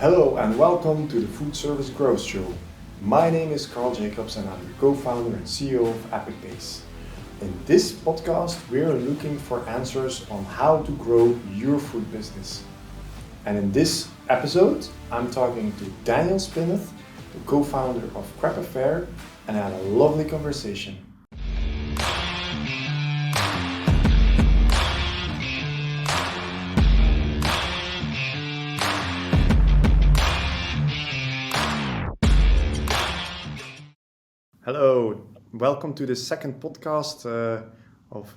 Hello and welcome to the Food Service Growth Show. My name is Carl Jacobs and I'm the co-founder and CEO of Apicbase. In this podcast, we are looking for answers on how to grow your food business. And in this episode, I'm talking to Daniel Spinath, the co-founder of Crêpeaffaire, and I had a lovely conversation. Hello, welcome to the second podcast of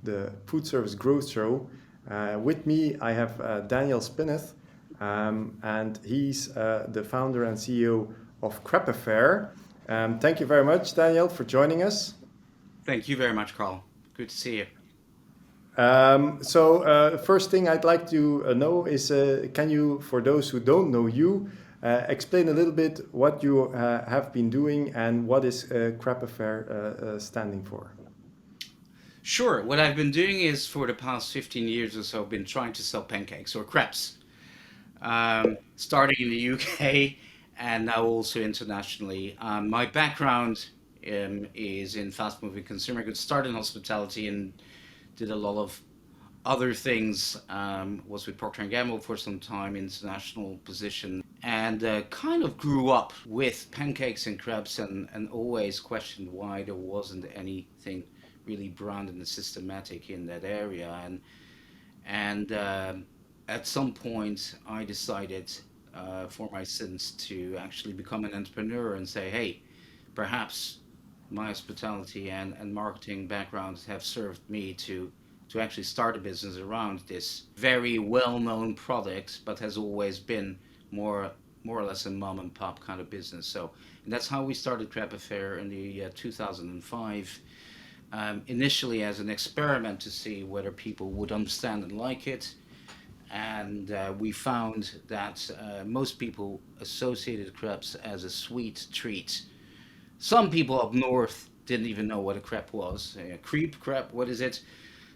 the Food Service Growth Show. With me, I have Daniel Spinath, and he's the founder and CEO of Crêpeaffaire. Thank you very much, Daniel, for joining us. Thank you very much, Carl. Good to see you. First thing I'd like to know is, can you, for those who don't know you, explain a little bit what you have been doing and what is Crêpeaffaire standing for? Sure. What I've been doing is for the past 15 years or so, I've been trying to sell pancakes or crepes, starting in the UK and now also internationally. My background is in fast-moving consumer goods, started in hospitality and did a lot of other things. Was with Procter& Gamble for some time, international position, and kind of grew up with pancakes and crepes and always questioned why there wasn't anything really branded and systematic in that area. And at some point, I decided for my sins to actually become an entrepreneur and say, hey, perhaps my hospitality and marketing backgrounds have served me to actually start a business around this very well-known product, but has always been more or less a mom and pop kind of business. So and that's how we started Crêpeaffaire in the 2005. Initially as an experiment to see whether people would understand and like it. And we found that most people associated crepes as a sweet treat. Some people up north didn't even know what a crepe was. Crepe, what is it?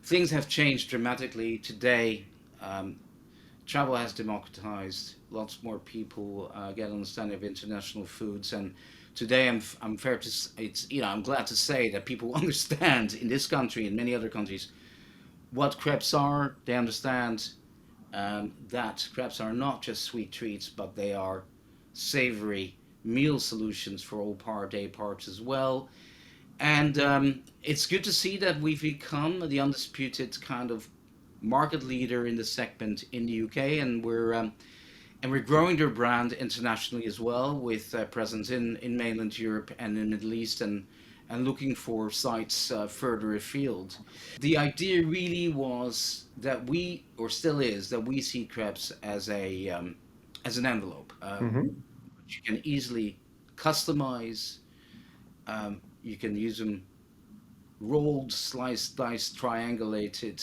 Things have changed dramatically today. Travel has democratized. Lots more people get understanding of international foods, and today I'm fair to it's I'm glad to say that people understand in this country and many other countries what crepes are. They understand that crepes are not just sweet treats, but they are savory meal solutions for all day parts as well. And it's good to see that we've become the undisputed kind of market leader in the segment in the UK, and we're growing their brand internationally as well, with presence in mainland Europe and in the Middle East, and looking for sites further afield. The idea really was that we, or still is, that we see crepes as an envelope, Mm-hmm. which you can easily customize. You can use them rolled, sliced, diced, triangulated,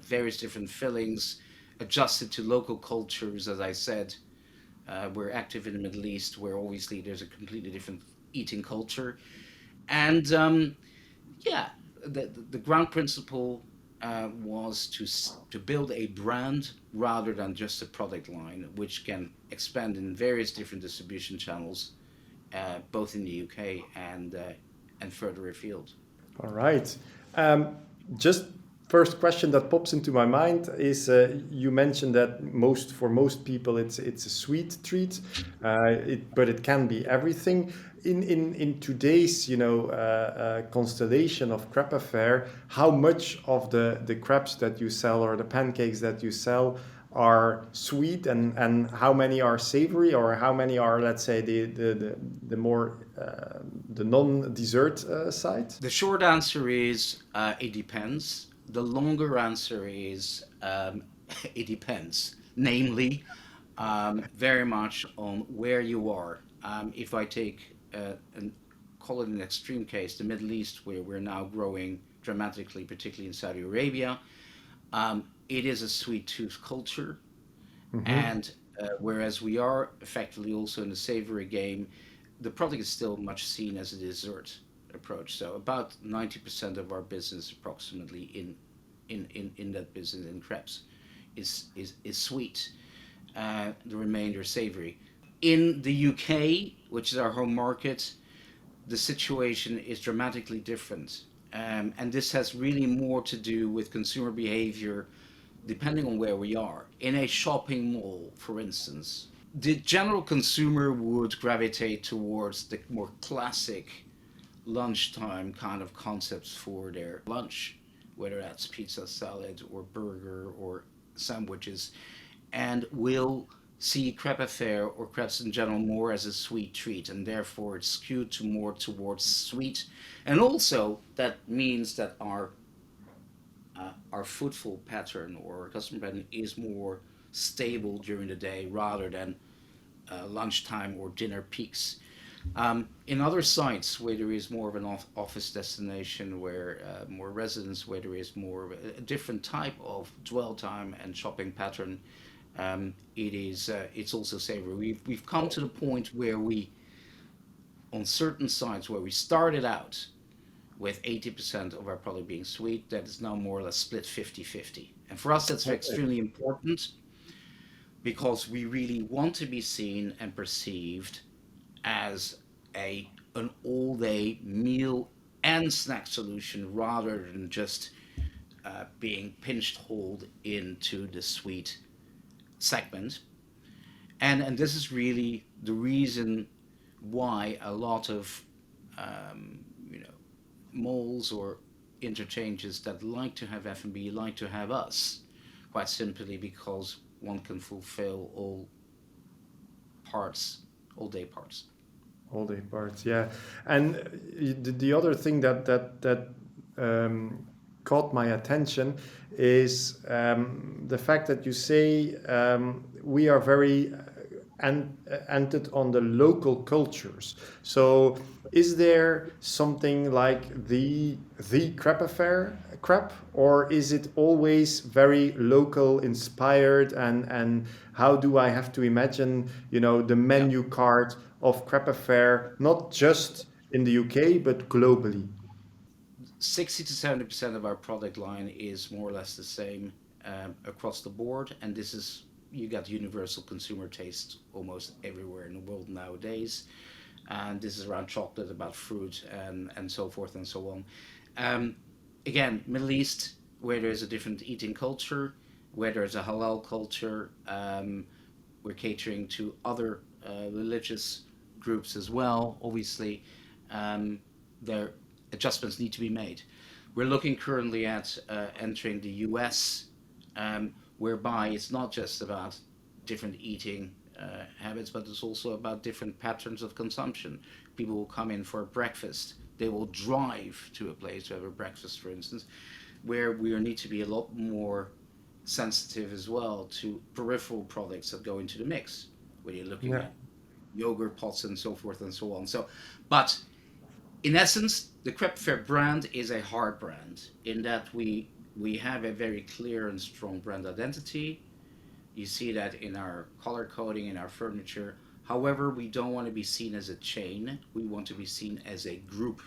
various different fillings, adjusted to local cultures. As I said, we're active in the Middle East, where obviously there's a completely different eating culture. And yeah, the ground principle was to build a brand rather than just a product line, which can expand in various different distribution channels, both in the UK and further afield. All right. Just first question that pops into my mind is you mentioned that for most people it's a sweet treat, but it can be everything. In today's constellation of Crêpeaffaire, how much of the crepes that you sell or the pancakes that you sell are sweet, and how many are savory, or how many are, let's say, the more the non-dessert side? The short answer is it depends. The longer answer is it depends. Namely, very much on where you are. If I take and call it an extreme case, the Middle East, where we're now growing dramatically, particularly in Saudi Arabia, it is a sweet tooth culture. Mm-hmm. And whereas we are effectively also in the savory game, the product is still much seen as a dessert approach. So about 90% of our business, approximately in that business in crepes, is sweet. the remainder savory. In the UK, which is our home market, the situation is dramatically different. And this has really more to do with consumer behavior depending on where we are. In a shopping mall, for instance, the general consumer would gravitate towards the more classic lunchtime kind of concepts for their lunch, whether that's pizza, salad, or burger, or sandwiches, and will see Crêpeaffaire or crepes in general more as a sweet treat, and therefore it's skewed to more towards sweet. And also that means that our footfall pattern or customer pattern is more stable during the day rather than lunchtime or dinner peaks. In other sites where there is more of an office destination, where more residents, where there is more of a different type of dwell time and shopping pattern, it's also savory. We've come to the point where we, on certain sites where we started out with 80% of our product being sweet, that is now more or less split 50-50. And for us, that's Okay. extremely important because we really want to be seen and perceived as an all-day meal and snack solution rather than just being pinched hold into the sweet segment. And this is really the reason why a lot of you know malls or interchanges that like to have F&B like to have us, quite simply because one can fulfill all parts, all day parts. All day parts, yeah. And the other thing that caught my attention is the fact that you say we are very entered on the local cultures. So, is there something like the crepe affair crepe, or is it always very local inspired? And how do I have to imagine, the Yeah. menu card of crepe affair, not just in the UK but globally? 60 to 70% of our product line is more or less the same across the board, and this is you got universal consumer taste almost everywhere in the world nowadays. And this is around chocolate, about fruit, and so forth and so on. Um, Again, Middle East, where there's a different eating culture, where there's a halal culture, we're catering to other religious groups as well. Obviously, um, their adjustments need to be made. We're looking currently at entering the US, whereby it's not just about different eating habits, but it's also about different patterns of consumption. People will come in for a breakfast. They will drive to a place to have a breakfast, for instance, where we need to be a lot more sensitive as well to peripheral products that go into the mix, where you're looking Yeah. at yogurt pots and so forth and so on. So, but in essence, the Crepe Fair brand is a hard brand in that we have a very clear and strong brand identity. You see that in our color coding, in our furniture. However, we don't want to be seen as a chain. We want to be seen as a group.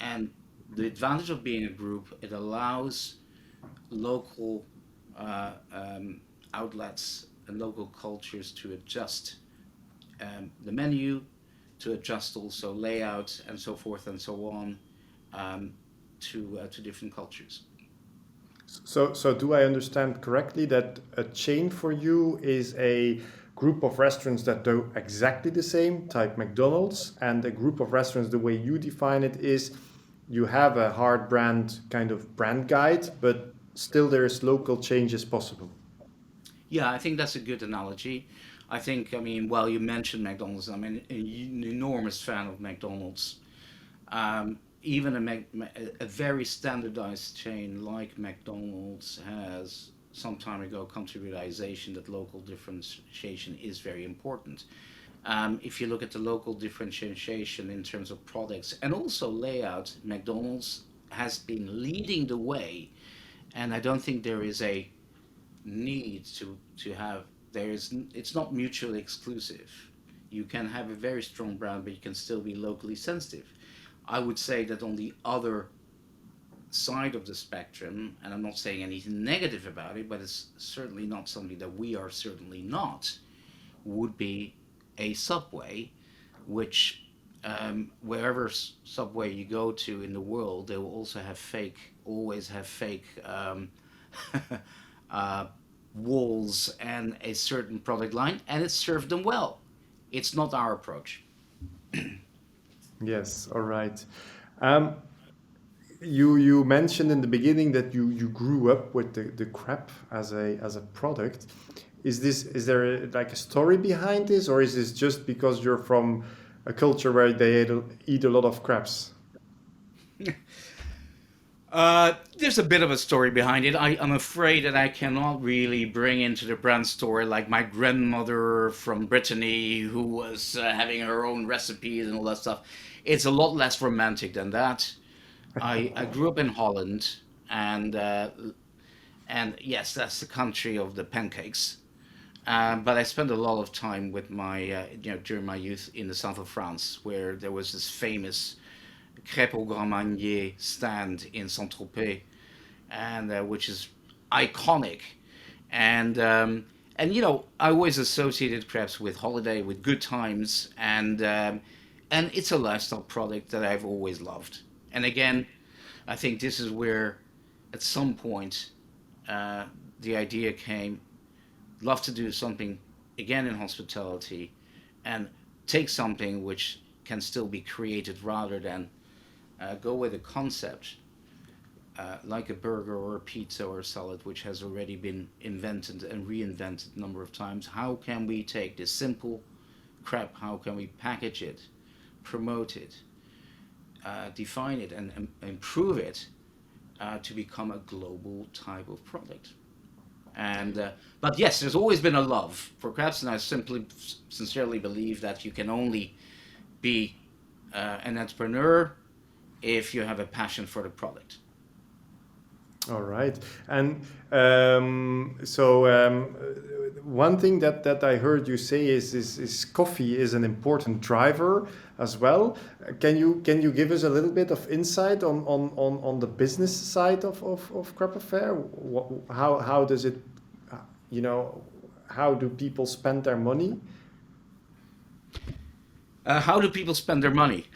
And the advantage of being a group, it allows local outlets and local cultures to adjust the menu, to adjust also layout and so forth and so on um, to different cultures. So do I understand correctly that a chain for you is a group of restaurants that do exactly the same, type McDonald's, and a group of restaurants, the way you define it, is you have a hard brand kind of brand guide, but still there's local changes possible. Yeah, I think that's a good analogy. I think, I mean, well, you mentioned McDonald's. I'm an enormous fan of McDonald's. Even a very standardized chain like McDonald's has some time ago come to realization that local differentiation is very important. If you look at the local differentiation in terms of products and also layout, McDonald's has been leading the way, and I don't think there is a need to have there is it's not mutually exclusive. You can have a very strong brand, but you can still be locally sensitive. I would say that on the other side of the spectrum, and I'm not saying anything negative about it, but it's certainly not something that we are certainly not, would be a subway, which wherever subway you go to in the world, they will also have always have fake uh, walls and a certain product line, and it served them well. It's not our approach. Yes, all right. Um, you mentioned in the beginning that you grew up with the crepe as a product. Is there like a story behind this, or is this just because you're from a culture where they eat a lot of crepes? There's a bit of a story behind it. I'm afraid that I cannot really bring into the brand story like my grandmother from Brittany who was having her own recipes and all that stuff. It's a lot less romantic than that. I grew up in Holland, and yes, that's the country of the pancakes. But I spent a lot of time with during my youth in the south of France, where there was this famous crêpe au grand marnier stand in Saint-Tropez, and which is iconic. And I always associated crepes with holiday, with good times, and it's a lifestyle product that I've always loved. And again, I think this is where, at some point, uh, the idea came. Love to do something again in hospitality, and take something which can still be created rather than go with a concept like a burger or a pizza or a salad, which has already been invented and reinvented a number of times. How can we take this simple crepe? How can we package it, promote it, define it, and improve it to become a global type of product? And but yes, there's always been a love for crepes, and I simply, sincerely believe that you can only be an entrepreneur if you have a passion for the product. All right. And one thing that I heard you say is coffee is an important driver as well. Can you give us a little bit of insight on the business side of Crêpeaffaire? How does it, you know, how do people spend their money? How do people spend their money?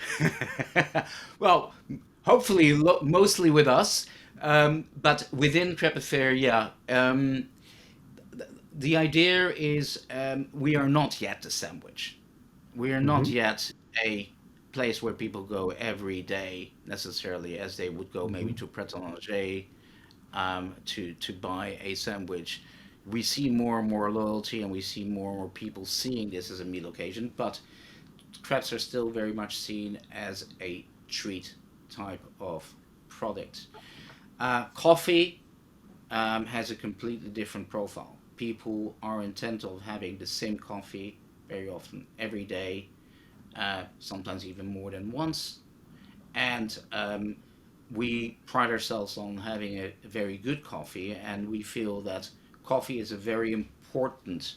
Well, hopefully, mostly with us, but within Crêpeaffaire, yeah. The idea is we are not yet a sandwich. We are not Mm-hmm. yet a place where people go every day necessarily, as they would go maybe Mm-hmm. to Pret a Manger to buy a sandwich. We see more and more loyalty, and we see more and more people seeing this as a meal occasion, but crepes are still very much seen as a treat type of product. Coffee has a completely different profile. People are intent of having the same coffee very often, every day, sometimes even more than once. And we pride ourselves on having a very good coffee, and we feel that coffee is a very important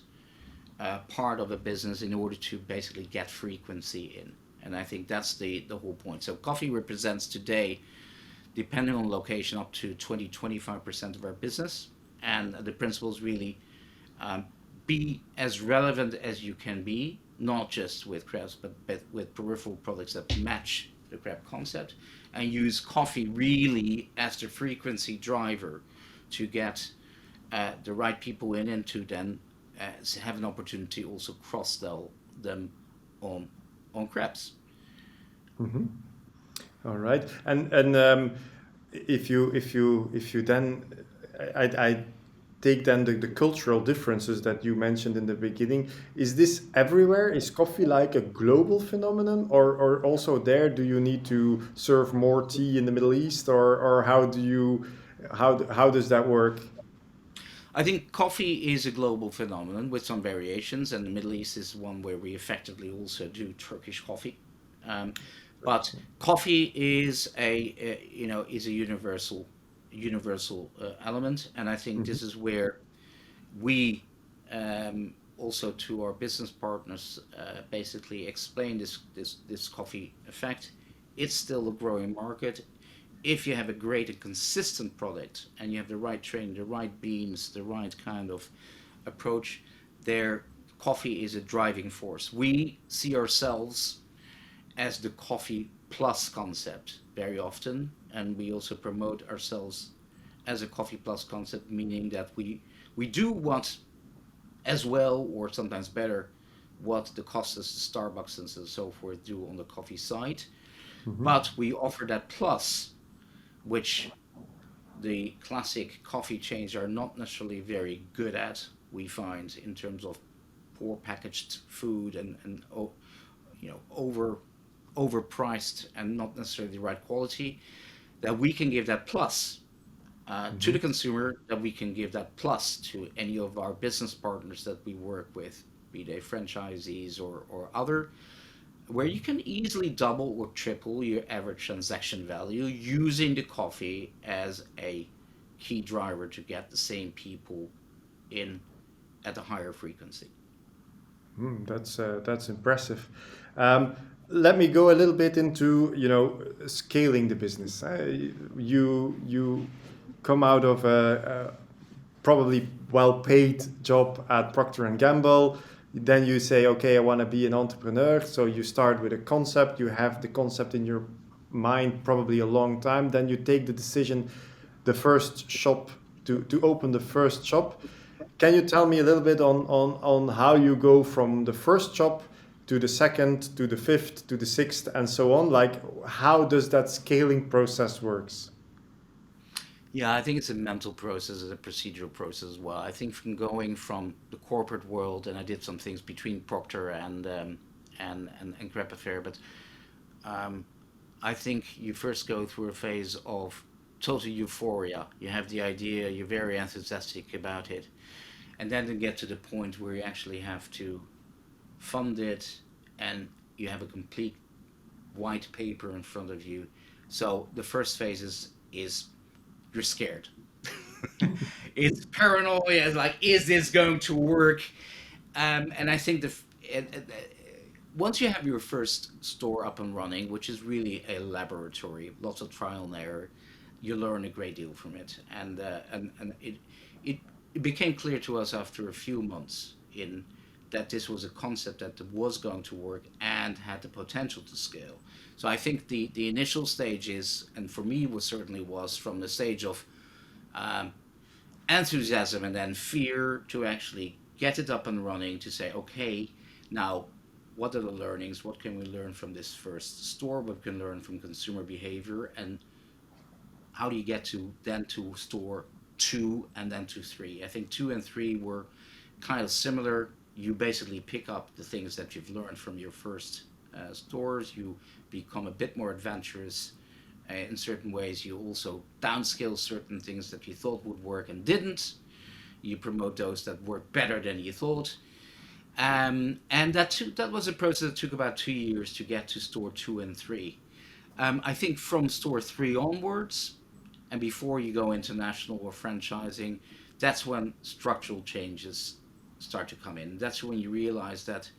part of a business in order to basically get frequency in. And I think that's the whole point. So coffee represents today, depending on location, up to 20-25% of our business. And the principle is really um, be as relevant as you can be, not just with crepes, but with peripheral products that match the crepe concept, and use coffee really as the frequency driver to get the right people in, and to then have an opportunity also cross sell them on crepes. Mm-hmm. All right. And if you then I take then the cultural differences that you mentioned in the beginning. Is this everywhere? Is coffee like a global phenomenon, or also there do you need to serve more tea in the Middle East, or how does that work? I think coffee is a global phenomenon with some variations, and the Middle East is one where we effectively also do Turkish coffee. Um, but coffee is a universal element, and I think Mhm. this is where we also to our business partners basically explain this coffee effect. It's still a growing market. if you have a great and consistent product and you have the right training, the right beans, the right kind of approach, there coffee is a driving force. We see ourselves as the coffee plus concept very often, and we also promote ourselves as a coffee plus concept, meaning that we do what as well or sometimes better what the Costas, the Starbucks, and so forth do on the coffee side, Hmm. but we offer that plus, which the classic coffee chains are not necessarily very good at. We find in terms of poor packaged food and overpriced and not necessarily the right quality. That we can give that plus to Hmm. the consumer. That we can give that plus to any of our business partners that we work with, be they franchisees or other, where you can easily double or triple your average transaction value using the coffee as a key driver to get the same people in at a higher frequency. That's impressive. Um, Let me go a little bit into scaling the business. You come out of a probably well-paid job at Procter and Gamble. Then you say, okay, I want to be an entrepreneur. So you start with a concept. You have the concept in your mind probably a long time. Then you take the decision, the first shop to open the first shop. Can you tell me a little bit on how you go from the first shop to the second, to the fifth, to the sixth, and so on? Like, how does that scaling process works? Yeah, I think it's a mental process, it's a procedural process as well. I think from going from the corporate world, and I did some things between Procter and Crêpeaffaire, but um, I think you first go through a phase of total euphoria. You have the idea, you're very enthusiastic about it, and then to get to the point where you actually have to fund it and you have a complete white paper in front of you. So the first phase is you're scared. It's paranoia. It's like, is this going to work? And I think once you have your first store up and running, which is really a laboratory, lots of trial and error, you learn a great deal from it. And it it became clear to us after a few months in that this was a concept that was going to work and had the potential to scale. So I think the initial stages, and for me was certainly was from the stage of um, enthusiasm and then fear to actually get it up and running to say, okay, now what are the learnings? What can we learn from this first store? What can we learn from consumer behavior? And how do you get to then to store two and then to three? I think two and three were kind of similar. You basically pick up the things that you've learned from your first stores. You become a bit more adventurous in certain ways. You also downscale certain things that you thought would work and didn't. You promote those that work better than you thought. And that was a process that took about 2 years to get to store two and three. I think from store three onwards, and before you go international or franchising, that's when structural changes start to come in. That's when you realize that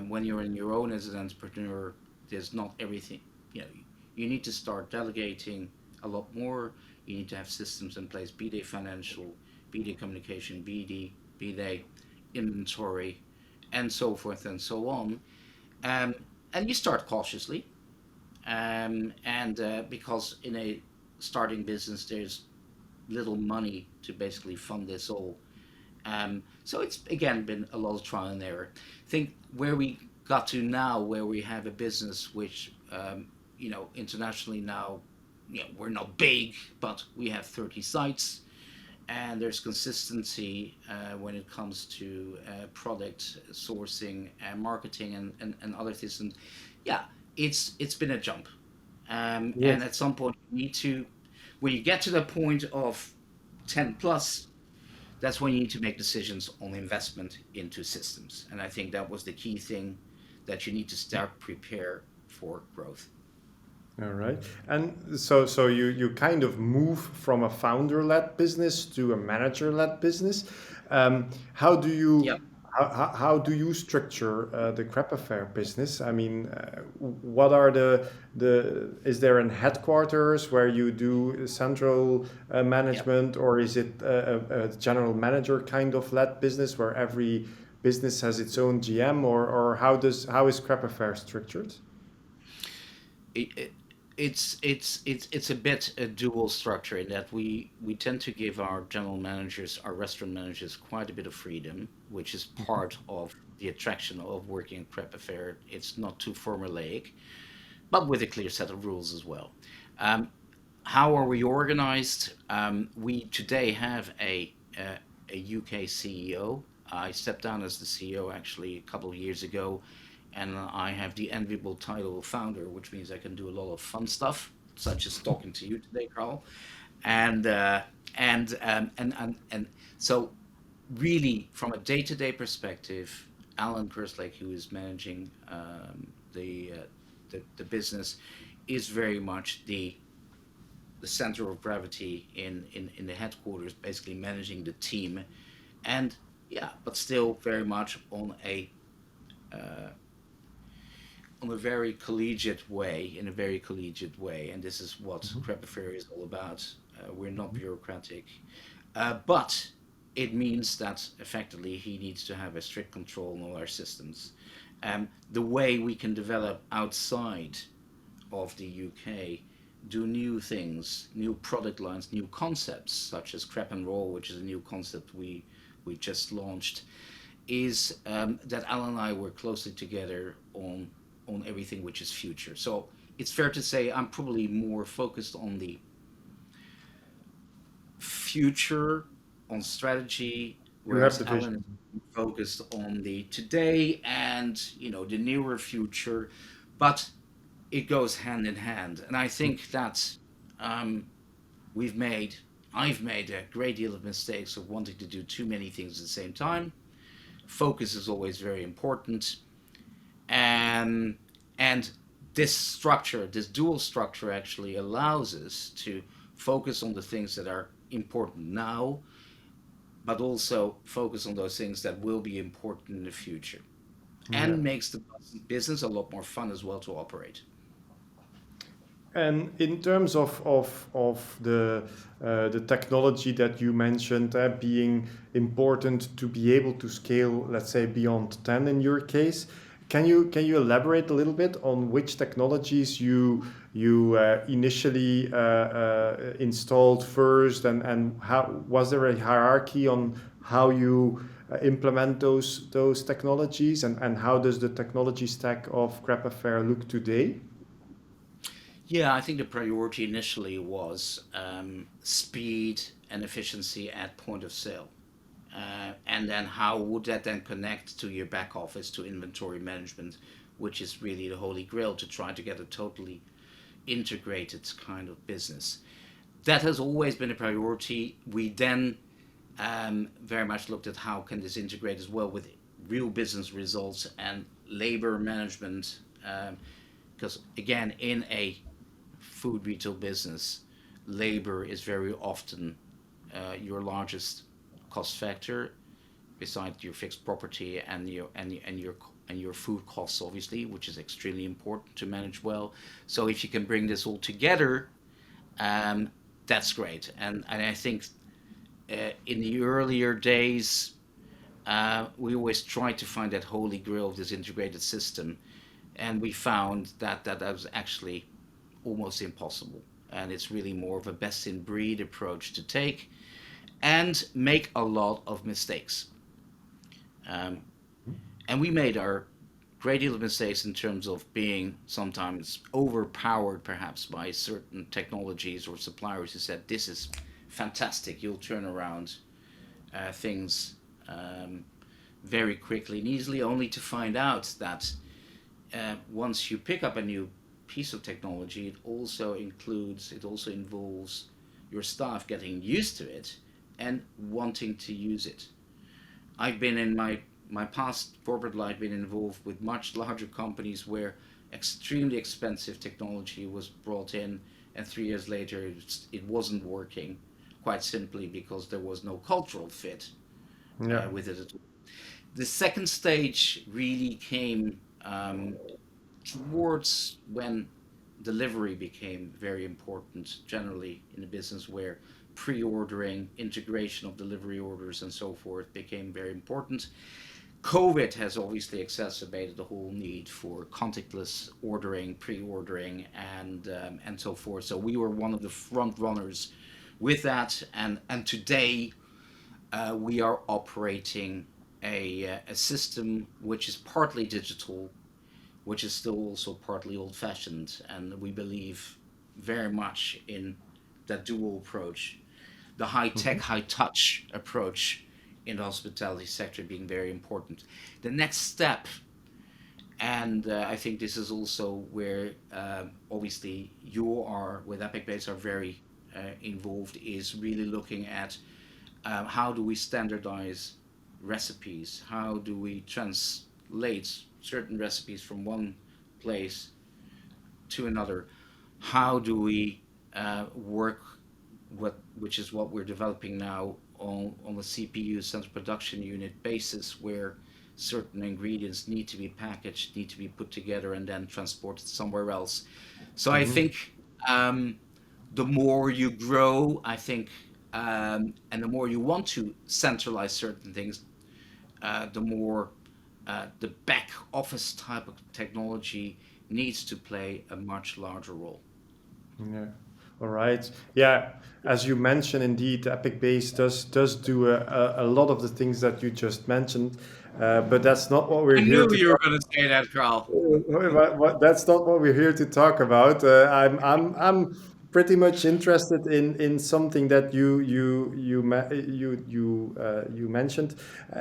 when you're in your own as an entrepreneur, there's not everything. You know, you need to start delegating a lot more. You need to have systems in place, be they financial, be they communication, be they inventory, and so forth and so on. Um, and you start cautiously, and because in a starting business, there's little money to basically fund this all. So it's again been a lot of trial and error. I think where we got to now, where we have a business which, internationally now, we're not big, but we have 30 sites, and there's consistency when it comes to product sourcing and marketing and other things. And yeah, it's been a jump. And Yes. at some point, you need to, when you get to the point of 10 plus, that's when you need to make decisions on investment into systems. And I think that was the key thing that you need to start prepare for growth. All right. And so you kind of move from a founder-led business to a manager-led business. How do you Yep. how do you structure the Crêpeaffaire business? I mean, what are is there an headquarters where you do central Yep. management, or is it a general manager kind of led business where every business has its own GM, or how is Crêpeaffaire structured? it, it, it's a bit a dual structure in that we tend to give our general managers, our restaurant managers, quite a bit of freedom, which is part of the attraction of working at Prep Affair. It's not too formulaic, but with a clear set of rules as well. Um, how are we organized? We today have a UK CEO. I stepped down as the CEO actually a couple of years ago, and I have the enviable title of founder, which means I can do a lot of fun stuff, such as talking to you today, Carl. And and so really, from a day-to-day perspective, Alan Kerslake, who is managing the business, is very much the center of gravity in the headquarters, basically managing the team, and yeah, but still very much uh, on a very collegiate way, in a very collegiate way, and this is what Mhm, Crêpeaffaire is all about. We're not mhm, bureaucratic, but it means that effectively he needs to have a strict control on all our systems. The way we can develop outside of the UK, do new things, new product lines, new concepts, such as Crep and Roll, which is a new concept we just launched, is that Alan and I work closely together on everything which is future. So it's fair to say I'm probably more focused on the future, on strategy, you have whereas the Alan vision. is focused on the today and the nearer future. But it goes hand in hand. And I think that um, we've made, I've made a great deal of mistakes of wanting to do too many things at the same time. Focus is always very important. And, and this structure, this dual structure actually allows us to focus on the things that are important now, but also focus on those things that will be important in the future. Yeah. And makes the business a lot more fun as well to operate. And in terms of the technology that you mentioned being important to be able to scale, let's say beyond 10 in your case, can you elaborate a little bit on which technologies you initially installed first, and how was there a hierarchy on how you implement those technologies, and how does the technology stack of Crêpeaffaire look today? Yeah, I think the priority initially was speed and efficiency at point of sale. And then how would that then connect to your back office, to inventory management, which is really the holy grail to try to get a totally integrated kind of business. That has always been a priority. We then very much looked at how can this integrate as well with real business results and labor management. Because again, in a food retail business, labor is very often your largest cost factor, besides your fixed property and your food costs, obviously, which is extremely important to manage well. So if you can bring this all together, um, that's great. And I think in the earlier days, we always tried to find that holy grail of this integrated system, and we found that was actually almost impossible. And it's really more of a best in breed approach to take and make a lot of mistakes. Um, and we made our great deal of mistakes in terms of being sometimes overpowered, perhaps, by certain technologies or suppliers who said, "This is fantastic, you'll turn around things um, very quickly and easily," only to find out that once you pick up a new piece of technology, it also involves your staff getting used to it and wanting to use it. I've been in my past corporate life been involved with much larger companies where extremely expensive technology was brought in, and 3 years later it wasn't working, quite simply because there was no cultural fit Yeah. with it at all. The second stage really came towards when delivery became very important generally in the business, where pre-ordering, integration of delivery orders and so forth became very important. COVID has obviously exacerbated the whole need for contactless ordering, pre-ordering, and so forth. So we were one of the front runners with that, and today we are operating a system which is partly digital, which is still also partly old-fashioned, and we believe very much in that dual approach, the high-tech, Mhm. high-touch approach in the hospitality sector being very important. The next step, and I think this is also where obviously you are with Apicbase are very involved, is really looking at how do we standardize recipes? How do we translate certain recipes from one place to another? How do we work which is what we're developing now on the CPU central production unit basis, where certain ingredients need to be packaged, need to be put together, and then transported somewhere else. So I Mhm. think the more you grow, I think, and the more you want to centralize certain things, the more the back office type of technology needs to play a much larger role. Yeah. All right. Yeah. As you mentioned, indeed, Epic Base does do a lot of the things that you just mentioned, but that's not what we're I here knew to you were talk. going to say that, Carl. That's not what we're here to talk about. I'm pretty much interested in something that you mentioned.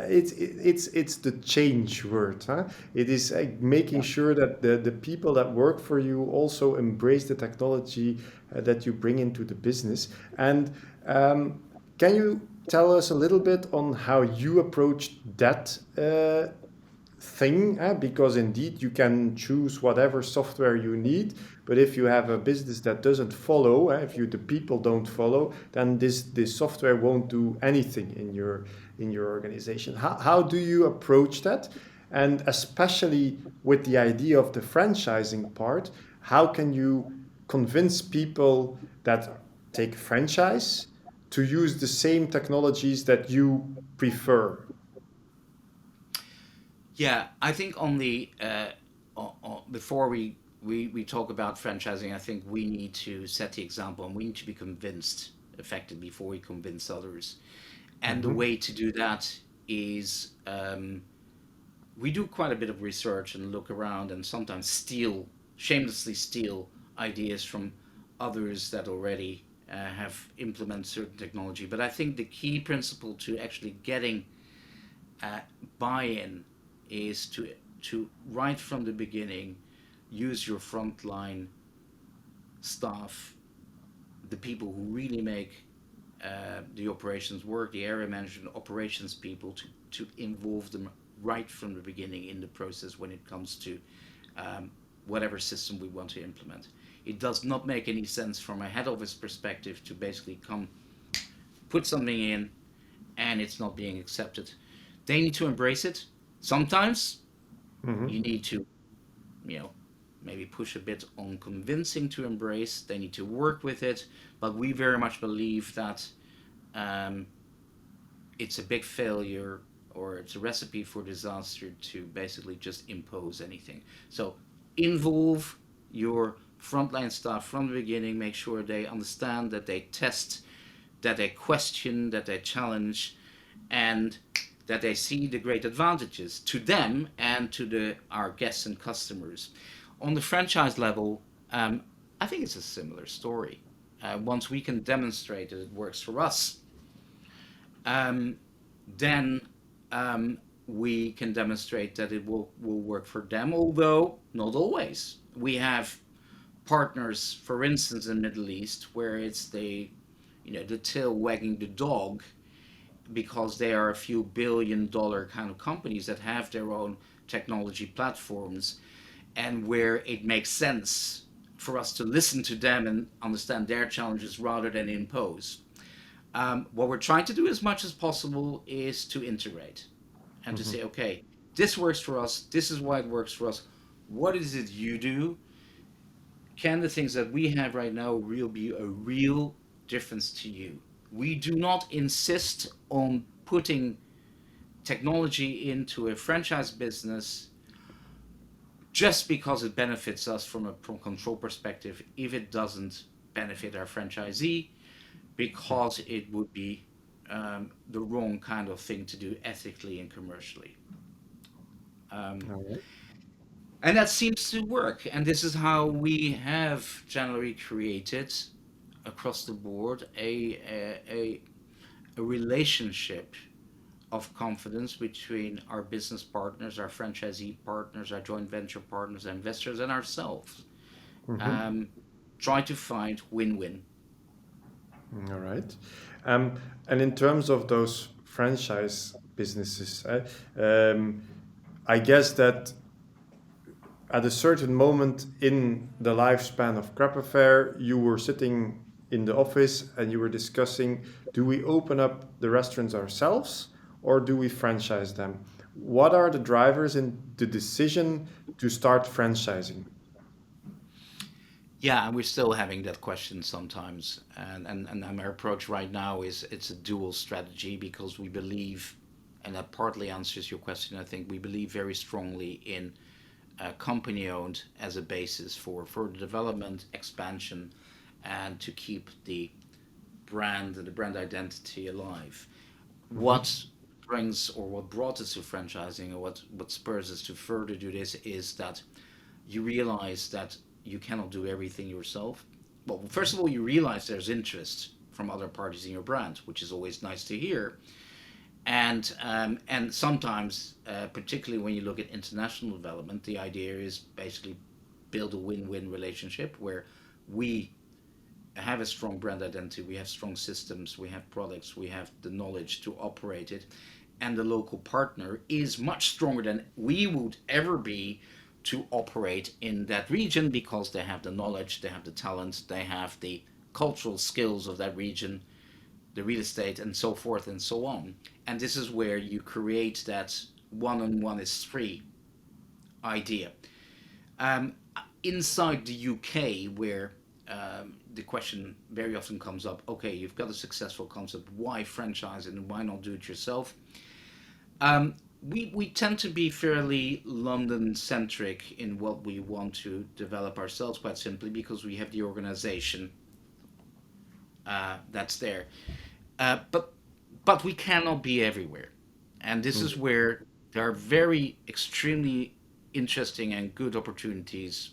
It's the change word. Huh? It is making Yeah. sure that the people that work for you also embrace the technology that you bring into the business. And can you tell us a little bit on how you approached that thing, because indeed you can choose whatever software you need, but if you have a business that doesn't follow, if you the people don't follow, then this software won't do anything in your organization. How do you approach that? And especially with the idea of the franchising part, how can you convince people that take franchise to use the same technologies that you prefer? Yeah, I think on the before we talk about franchising, I think we need to set the example and we need to be convinced effective before we convince others. And the Mhm. way to do that is we do quite a bit of research and look around and sometimes shamelessly steal ideas from others that already have implemented certain technology. But I think the key principle to actually getting uh, buy-in is to right from the beginning use your frontline staff, the people who really make the operations work, the area management operations people, to involve them right from the beginning in the process when it comes to um, whatever system we want to implement. It does not make any sense from a head office perspective to basically come put something in and it's not being accepted. They need to embrace it. Sometimes Mhm. you need to, you know, maybe push a bit on convincing to embrace. They need to work with it, but we very much believe that um, it's a big failure or it's a recipe for disaster to basically just impose anything. So involve your frontline staff from the beginning. Make sure they understand, that they test, that they question, that they challenge, and that they see the great advantages to them and to our guests and customers. On the franchise level, I think it's a similar story. Once we can demonstrate that it works for us, um, then um, we can demonstrate that it will work for them, although not always. We have partners, for instance, in the Middle East, where it's the tail wagging the dog, because they are a few billion-dollar kind of companies that have their own technology platforms, and where it makes sense for us to listen to them and understand their challenges rather than impose. What we're trying to do as much as possible is to integrate. and to Mhm. say, okay, this works for us. This is why it works for us. What is it you do? Can the things that we have right now real be a real difference to you? We do not insist on putting technology into a franchise business just because it benefits us from a control perspective if it doesn't benefit our franchisee, because it would be the wrong kind of thing to do ethically and commercially. Um, All right. and that seems to work. And this is how we have generally created across the board a relationship of confidence between our business partners, our franchisee partners, our joint venture partners, investors, and ourselves. Mhm. Um, try to find win-win. All right. Um, and in terms of those franchise businesses, I guess that at a certain moment in the lifespan of Crêpeaffaire, you were sitting in the office and you were discussing, do we open up the restaurants ourselves or do we franchise them? What are the drivers in the decision to start franchising? Yeah, and we're still having that question sometimes. And our approach right now is it's a dual strategy because we believe, and that partly answers your question, I think we believe very strongly in company owned as a basis for further development, expansion, and to keep the brand and the brand identity alive. Mhm. What brings or what brought us to franchising, or what spurs us to further do this, is that you realize that you cannot do everything yourself. Well, first of all, you realize there's interest from other parties in your brand, which is always nice to hear. And sometimes, particularly when you look at international development, the idea is basically build a win-win relationship where we have a strong brand identity, we have strong systems, we have products, we have the knowledge to operate it, and the local partner is much stronger than we would ever be to operate in that region because they have the knowledge, they have the talent, they have the cultural skills of that region, the real estate, and so forth and so on. And this is where you create that one on one is free idea. Um, inside the UK, where the question very often comes up, okay, you've got a successful concept, why franchise it and why not do it yourself? We tend to be fairly London centric in what we want to develop ourselves, quite simply because we have the organization that's there. But we cannot be everywhere, and this Mm. is where there are very extremely interesting and good opportunities,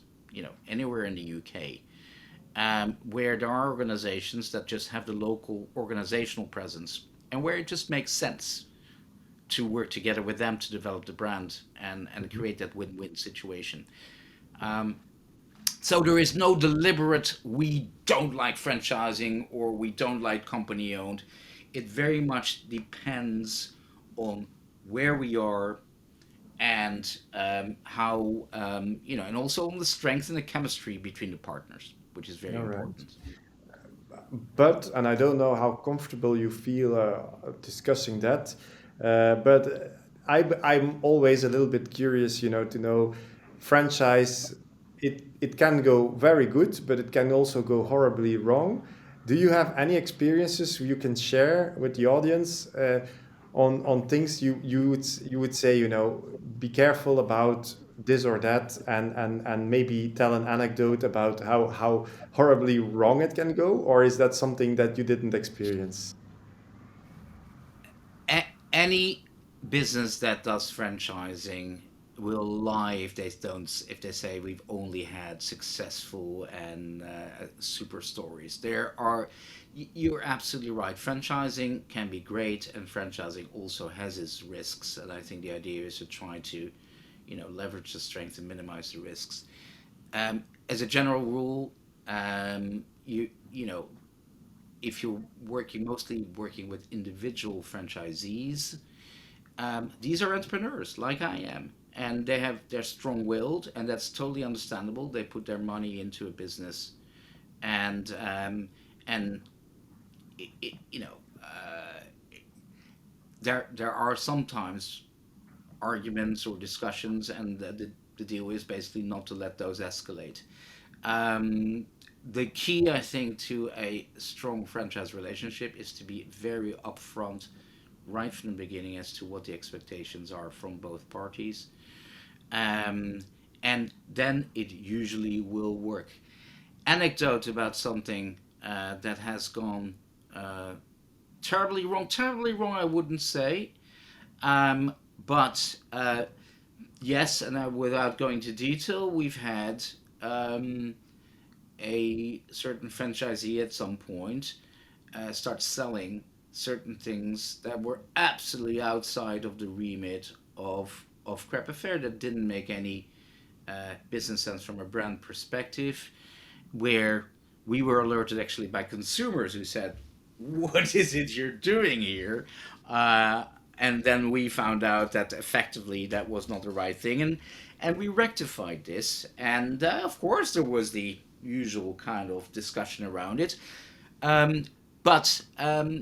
anywhere in the UK, where there are organizations that just have the local organizational presence, and where it just makes sense to work together with them to develop the brand and Mhm. create that win-win situation. Um, so there is no deliberate we don't like franchising or we don't like company owned. It very much depends on where we are and how and also on the strength and the chemistry between the partners, which is very All right. important. But, and I don't know how comfortable you feel discussing that, but I'm always a little bit curious, to know franchise, it can go very good, but it can also go horribly wrong. Do you have any experiences you can share with the audience on things you would say, be careful about this or that, and maybe tell an anecdote about how horribly wrong it can go, or is that something that you didn't experience? Any business that does franchising will lie if they say we've only had successful and super stories. You're absolutely right. Franchising can be great, and franchising also has its risks. And I think the idea is to try to, leverage the strength and minimize the risks. As a general rule, you know if you're mostly working with individual franchisees, these are entrepreneurs like I am, and they're strong-willed, and that's totally understandable. They put their money into a business, and and it, you know there are sometimes arguments or discussions, and the deal is basically not to let those escalate. Um, the key, I think, to a strong franchise relationship is to be very upfront right from the beginning as to what the expectations are from both parties. Um, and then it usually will work. Anecdote about something that has gone uh, terribly wrong, I wouldn't say. Um, but yes, and without going to detail, we've had um, a certain franchisee at some point start selling certain things that were absolutely outside of the remit of Crêpeaffaire, that didn't make any business sense from a brand perspective, where we were alerted actually by consumers who said, "What is it you're doing here?" Uh, and then we found out that effectively that was not the right thing, and we rectified this. And of course, there was the usual kind of discussion around it. Um, but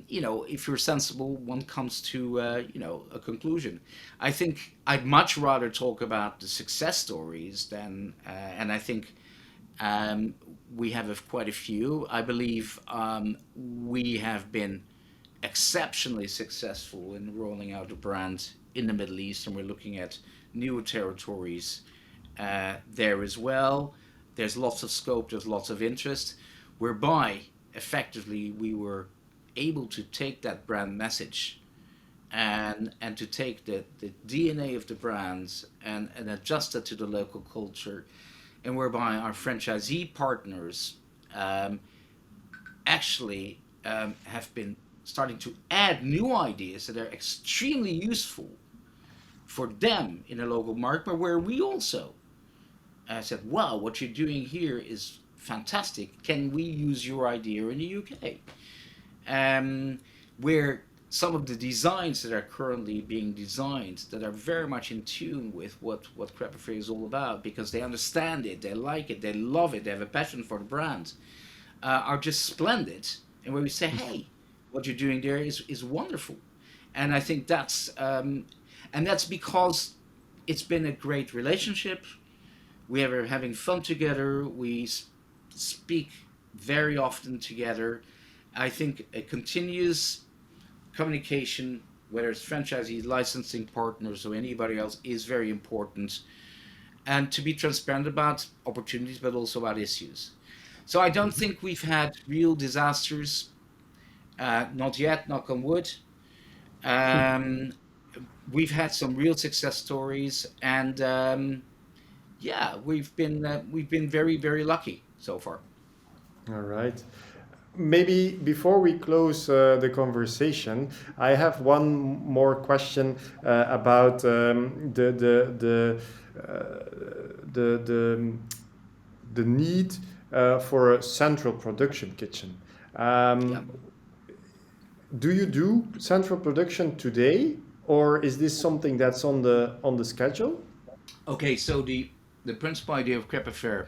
you know, if you're sensible, one comes to you know, a conclusion. I think I'd much rather talk about the success stories than, and I think um, we have quite a few. I believe we have been exceptionally successful in rolling out a brand in the Middle East, and we're looking at new territories there as well. There's lots of scope, there's lots of interest, whereby effectively we were able to take that brand message and to take the DNA of the brands and adjust it to the local culture, and whereby our franchisee partners um, actually have been starting to add new ideas that are extremely useful for them in a local market, but where we also said, wow, what you're doing here is fantastic. Can we use your idea in the UK? Um, where some of the designs that are currently being designed that are very much in tune with what Crêpeaffaire is all about, because they understand it, they like it, they love it, they have a passion for the brand, are just splendid. And where we say, hey, what you're doing there is wonderful. And I think and that's because it's been a great relationship. We are having fun together. We speak very often together. I think a continuous communication, whether it's franchisees, licensing partners, or anybody else, is very important. And to be transparent about opportunities, but also about issues. So I don't think we've had real disasters, not yet, knock on wood. Um, we've had some real success stories, and yeah, we've been very lucky so far. All right. Maybe before we close the conversation, I have one more question about the the need for a central production kitchen. Yeah. Um, do you do central production today, or is this something that's on the schedule? Okay, so the principal idea of crepe affair,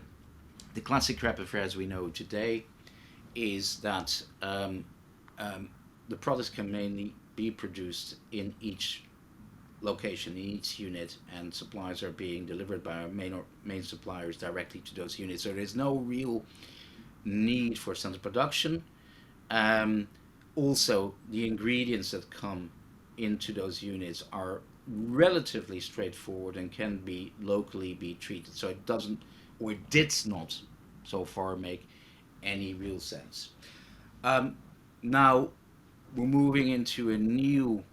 the classic crepe affair as we know today, is that um, the products can mainly be produced in each location, in each unit, and supplies are being delivered by our main suppliers directly to those units. So there's no real need for central production. Um, Also, the ingredients that come into those units are relatively straightforward and can be locally be treated. So it doesn't, or it did not, so far make any real sense. Um, Now we're moving into a new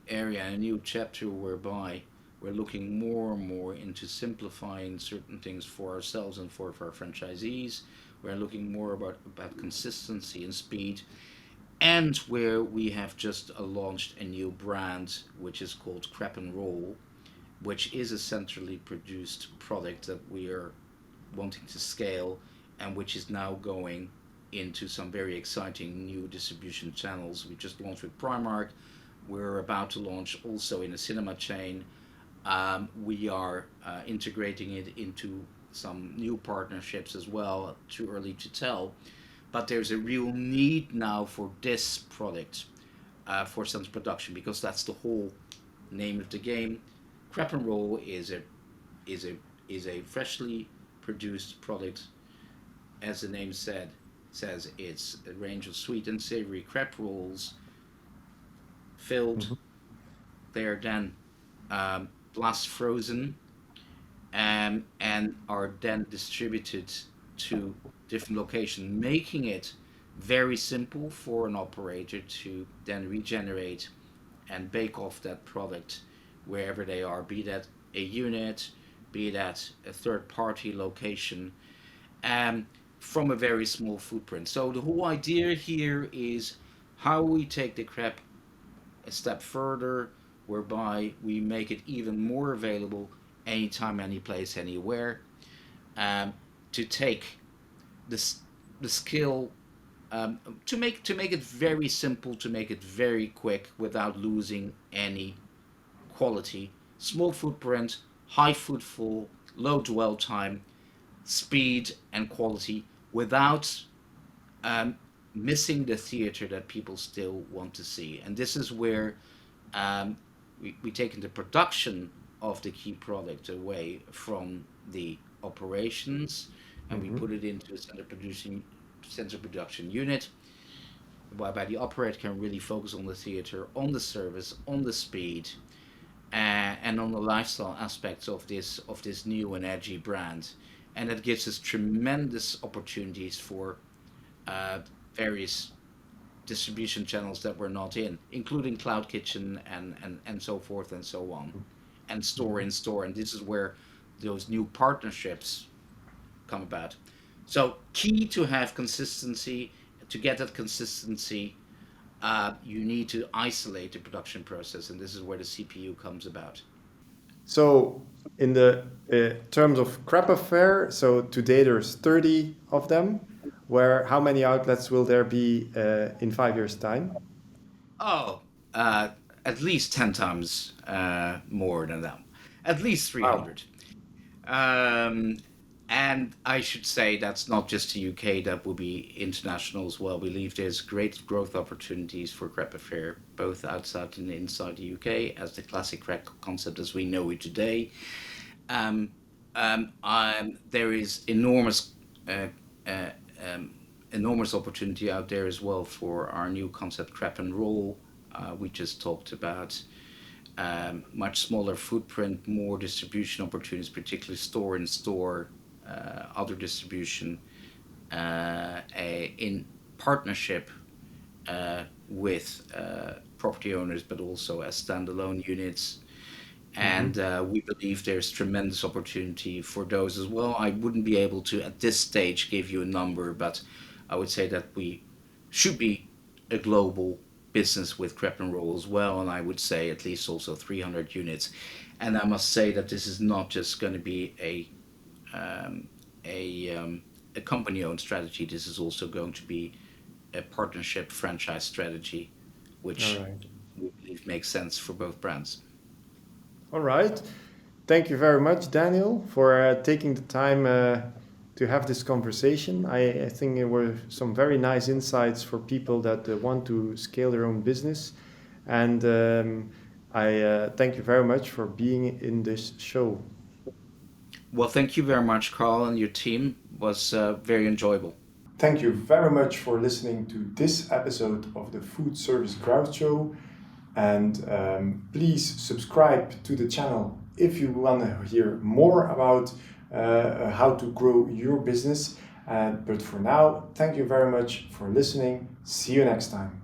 area, a new chapter whereby we're looking more and more into simplifying certain things for ourselves and for our franchisees. We're looking more about consistency and speed, and where we have just launched a new brand which is called Crep and Roll, which is a centrally produced product that we are wanting to scale, and which is now going into some very exciting new distribution channels. We just launched with Primark. We're about to launch also in a cinema chain. We are integrating it into some new partnerships as well. Too early to tell, but there's a real need now for this product for some production, because that's the whole name of the game. Crêpe and roll is a is a freshly produced product. As the name says, it's a range of sweet and savory crepe rolls filled. Mhm. They are then blast frozen, and are then distributed to different locations, making it very simple for an operator to then regenerate and bake off that product wherever they are, be that a unit, be that a third party location, um, from a very small footprint. So the whole idea here is how we take the crepe a step further, whereby we make it even more available anytime, any place, anywhere. Um, to take this the skill, to make it very simple, to make it very quick without losing any quality. Small footprint, high footfall, low dwell time, speed and quality without um, missing the theater that people still want to see. And this is where we taken the production of the key product away from the operations, and we Mhm. put it into a center production unit, whereby the operator can really focus on the theater, on the service, on the speed, and on the lifestyle aspects of this new and edgy brand. And it gives us tremendous opportunities for uh, various distribution channels that we're not in, including cloud kitchen and so forth and so on, and store Mhm. in store. And this is where those new partnerships come about. So key to have consistency. To get that consistency, you need to isolate the production process, and this is where the CPU comes about. So in the terms of Crêpeaffaire, so today there's 30 of them. Where how many outlets will there be in 5 years' time? Oh, uh, at least 10 times more than that. At least Wow. 300. Um, and I should say that's not just the UK, that will be international as well. We believe there's great growth opportunities for Crêpeaffaire, both outside and inside the UK, as the classic crepe concept as we know it today. Um, there is uh, uh, um, enormous opportunity out there as well for our new concept Crêpe and Roll. We just talked about much smaller footprint, more distribution opportunities, particularly store in store, other distribution in partnership with property owners, but also as standalone units. Mhm. And we believe there's tremendous opportunity for those as well. I wouldn't be able to, at this stage, give you a number, but I would say that we should be a global business with Crep and Roll as well, and I would say at least also 300 units. And I must say that this is not just going to be um, a a company-owned strategy. This is also going to be a partnership franchise strategy, All which right. we believe makes sense for both brands. All right. Thank you very much, Daniel, for taking the time to have this conversation. I think there were some very nice insights for people that want to scale their own business. And I thank you very much for being in this show. Well, thank you very much, Carl, and your team was very enjoyable. Thank you very much for listening to this episode of the Food Service Growth Show. And please subscribe to the channel if you want to hear more about how to grow your business. But for now, thank you very much for listening. See you next time.